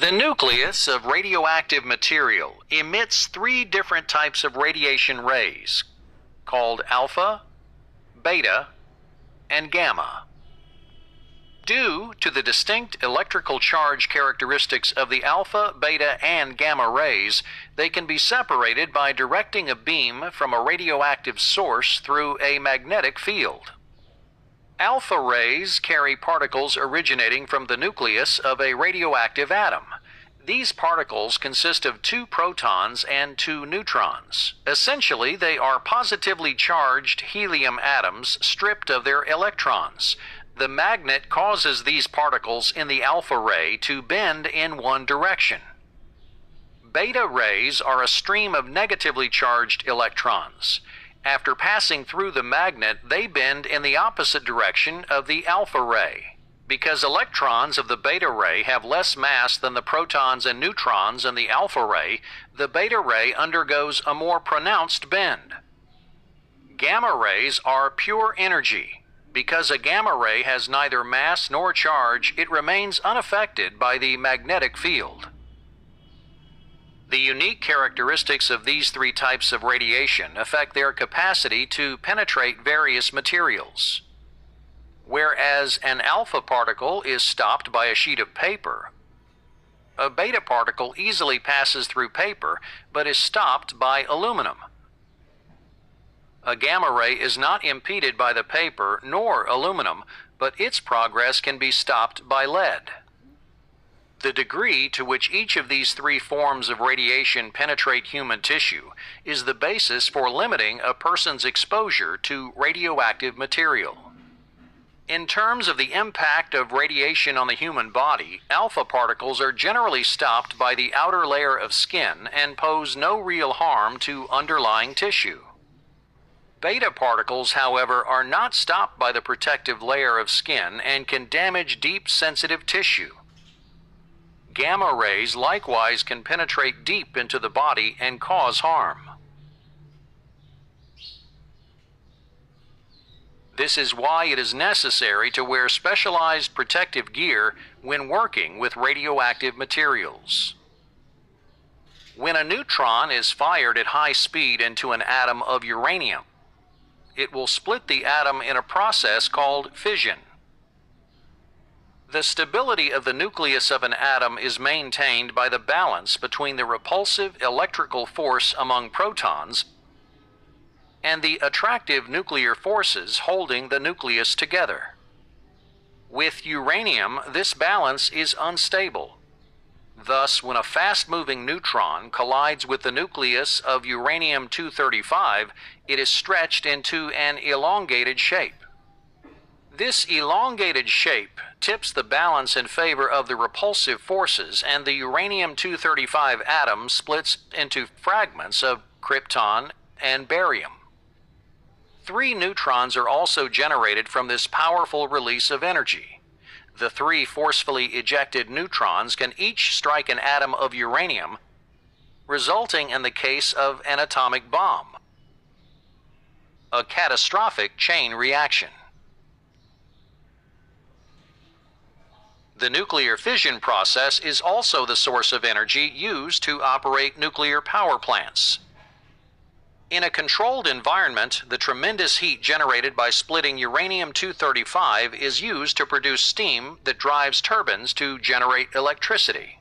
The nucleus of radioactive material emits three different types of radiation rays, called alpha, beta, and gamma. Due to the distinct electrical charge characteristics of the alpha, beta, and gamma rays, they can be separated by directing a beam from a radioactive source through a magnetic field. Alpha rays carry particles originating from the nucleus of a radioactive atom. These particles consist of 2 protons and 2 neutrons. Essentially, they are positively charged helium atoms stripped of their electrons. The magnet causes these particles in the alpha ray to bend in one direction. Beta rays are a stream of negatively charged electrons. After passing through the magnet, they bend in the opposite direction of the alpha ray. Because electrons of the beta ray have less mass than the protons and neutrons in the alpha ray, the beta ray undergoes a more pronounced bend. Gamma rays are pure energy. Because a gamma ray has neither mass nor charge, it remains unaffected by the magnetic field. The unique characteristics of these three types of radiation affect their capacity to penetrate various materials. Whereas an alpha particle is stopped by a sheet of paper, a beta particle easily passes through paper but is stopped by aluminum. A gamma ray is not impeded by the paper nor aluminum, but its progress can be stopped by lead. The degree to which each of these three forms of radiation penetrate human tissue is the basis for limiting a person's exposure to radioactive material. In terms of the impact of radiation on the human body, alpha particles are generally stopped by the outer layer of skin and pose no real harm to underlying tissue. Beta particles, however, are not stopped by the protective layer of skin and can damage deep sensitive tissue. Gamma rays likewise can penetrate deep into the body and cause harm. This is why it is necessary to wear specialized protective gear when working with radioactive materials. When a neutron is fired at high speed into an atom of uranium, it will split the atom in a process called fission. The stability of the nucleus of an atom is maintained by the balance between the repulsive electrical force among protons and the attractive nuclear forces holding the nucleus together. With uranium, this balance is unstable. Thus, when a fast-moving neutron collides with the nucleus of uranium-235, it is stretched into an elongated shape. This elongated shape tips the balance in favor of the repulsive forces, and the uranium-235 atom splits into fragments of krypton and barium. 3 neutrons are also generated from this powerful release of energy. The 3 forcefully ejected neutrons can each strike an atom of uranium, resulting in the case of an atomic bomb, a catastrophic chain reaction. The nuclear fission process is also the source of energy used to operate nuclear power plants. In a controlled environment, the tremendous heat generated by splitting uranium-235 is used to produce steam that drives turbines to generate electricity.